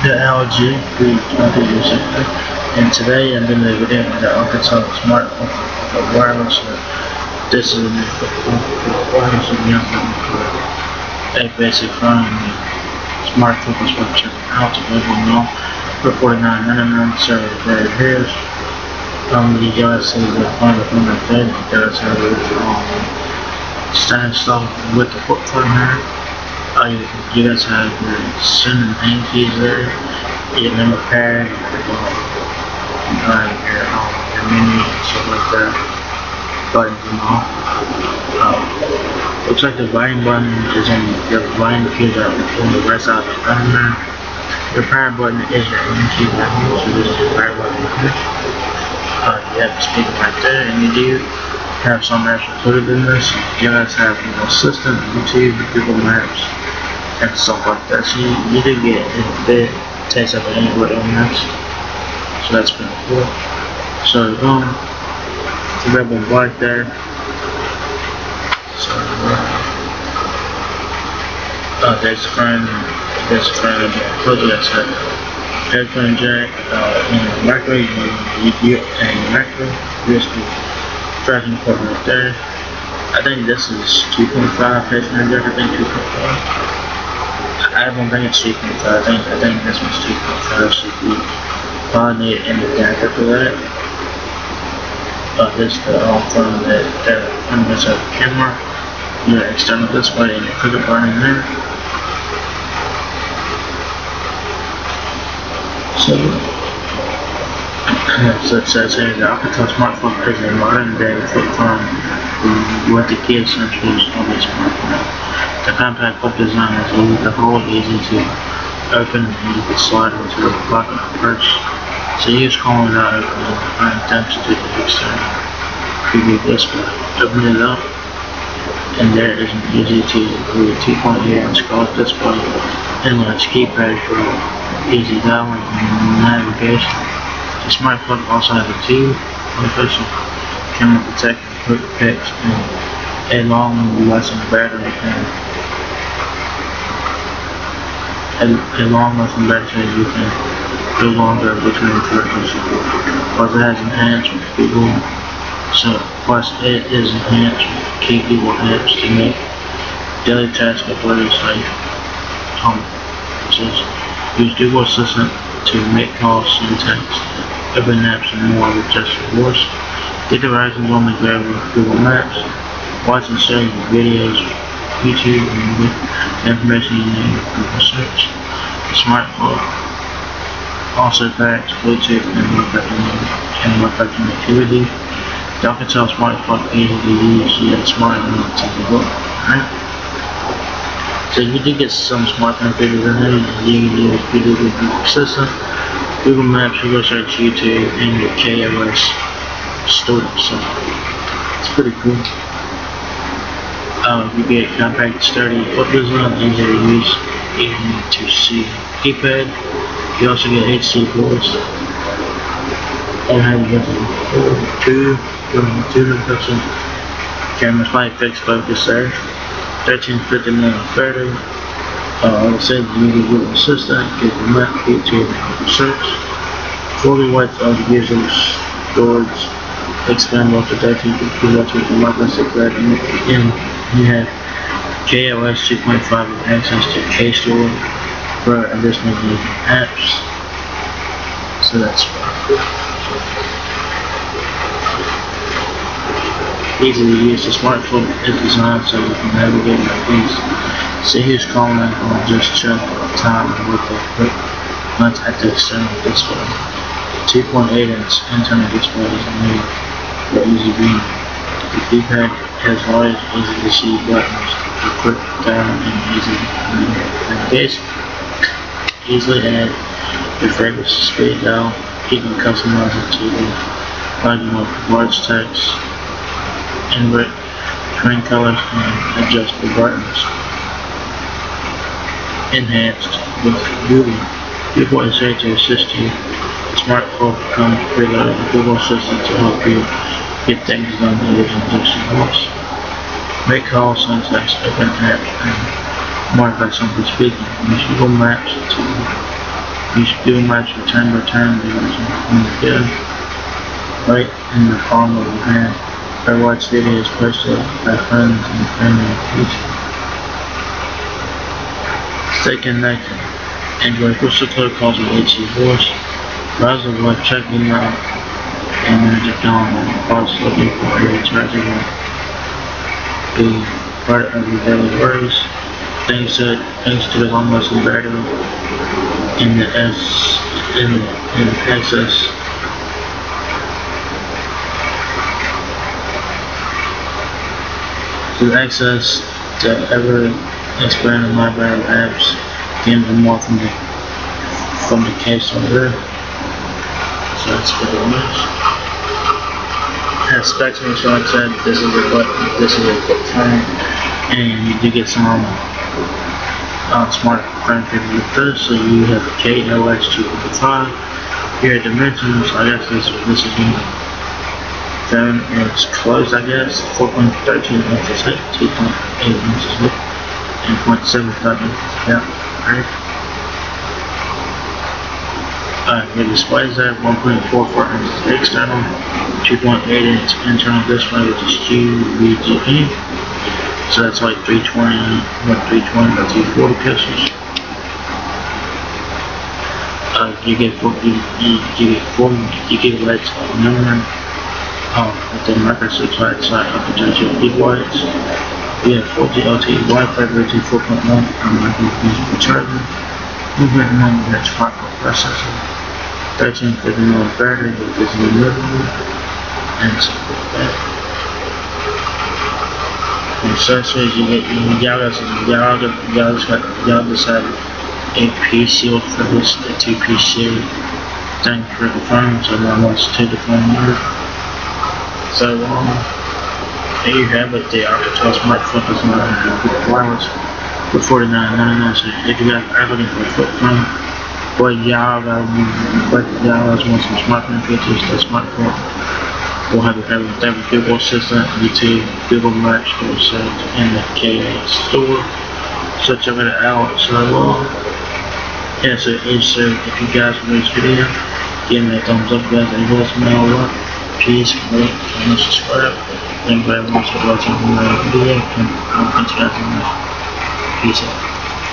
the LG 320 and today I'm going to be doing the Alcatel SMARTFLIP wireless. This is wireless a basic phone. SMARTFLIP is what check out available now for $49.99. So there it is. You guys see the phone with my bed. It does have a stand installed with the foot phone here. You guys have your SIM and name keys there, your number pad, your menu and stuff like that, buttons and all. Looks like the volume button is on your volume keys are on the right side of the phone there. Your power button is your main key button, so this is your power button here. You have the speaker right there, and you do have some apps included in this. You guys have Assistant, YouTube, Google Maps, and stuff like that. So you do get a bit taste of an Android on this. So that's pretty cool. So it's available right there. So there's the front. There's the front of the close. That's a headphone jack, and micro. You get a micro USB charging port right there. I think this is 2.5 headphone jack. I think 2.5. I don't think it's 2.5. I think this one's 2.5. So you probably need an adapter for that. This is the phone that is a camera, your external display, and your clicker button in there. So it says here the Alcatel SMARTFLIP is a modern day flip phone with the key essentials of a smartphone. The compact flip design is easy to hold, easy to open, and you can slide into the pocket or purse. So use calling without opening, and thanks to the external preview display. Open it up, and there is an easy to read 2.8-inch color display, inline keypad for easy dialing and navigation. The SMARTFLIP also has a 2-megapixel camera protecting quick pics and a long-lasting battery so you can go longer between trips. Plus it has enhanced Google, plus it is enhanced with key Google apps to make daily tasks very safe. Use Google Assistant to make calls, send text, open apps, and more with just your voice. The devices only go with Google Maps, watch and save videos, YouTube, and with the information you need with Google search. The SMARTFLIP also packs Bluetooth and Wi-Fi connectivity. The Alcatel SMARTFLIP easy to use, yet smart enough to look. Alright? So you do get some smartphone features in there. You can use Google Assistant, Google Maps, Google Search, YouTube, and your KOS storage. So it's pretty cool. You get compact, sturdy flip design, easy to use, easy to see keypad. You also get HD ports. You have two megapixel cameras, by fixed focus there. 1350mAh battery. Like I said, you need Google Assistant, Google Map, YouTube, and search. 40 watts of user storage, expandable to 13 watts with a magnetic battery. And you have KOS 2.5 with access to K-Store for additional apps. So that's easy to use. The SMARTFLIP is designed so you can navigate with ease. See who's calling or just check time with a quick glance at the external display. 2.8-inch internal display is made for easy viewing. The keypad has large, easy to see buttons for quick dialing and easy navigation. Easily add your favorite speed dial. You can customize it to plugin with large text, invert screen colors, and adjust the buttons. Enhanced with Google is here to assist you. The SMARTFLIP comes preloaded with Google Assistant to help you get things done using just your voice. Make calls, send text, open apps, and more by simply speaking. Use Google Maps to Use Google Maps for turn-by-turn directions on the go, right in the palm of your hand. Or watch videos posted by friends and family and teachers. Stay connected. Android crystal code calls with HC voice. Browse the web, check email, and manage your calendar. While looking for a rechargeable be part of your daily worries. Thanks to the long-lasting battery in the access to access the ever-expanding library of apps, games and more from the case over there. So that's pretty nice. Has spectrum, so like I said, this is a flip phone, and you do get some smart frame people with this. So you have a KOS 255. Here are dimensions. I guess this is when the phone is closed. I guess 4.13 inches height, 2.8 inches width, and 0.75 inches depth. Right. The display is at 1.44 inches external, 2.8 inch internal display, which is QVGA. So that's like 320 by 240 pixels. You get 4 gigabytes of memory. With the microchip side of potential gigabytes. You have 4G LTE Wi-Fi version 4.1 and micro charger. 2.9 GHz 5-core processor. 1350mAh battery with this removable and stuff like that. Accessories, y'all decided a piece shield for this, the 2-piece shield thing for the phone, so now let's take the phone over. So there you have it, the Alcatel SMARTFLIP is not wireless for $49.99. So if you guys are looking for a flip phone, but y'all want some smartphone features, the SMARTFLIP will have everything with Google Assistant, YouTube, Google Maps, Google Search, and the KS store. So check it out. So yeah, so if you guys like this video, give me a thumbs up, guys, and voicemail up. Please like and subscribe. Thank you very much for watching my video, and I'll catch you guys in the next. Peace out.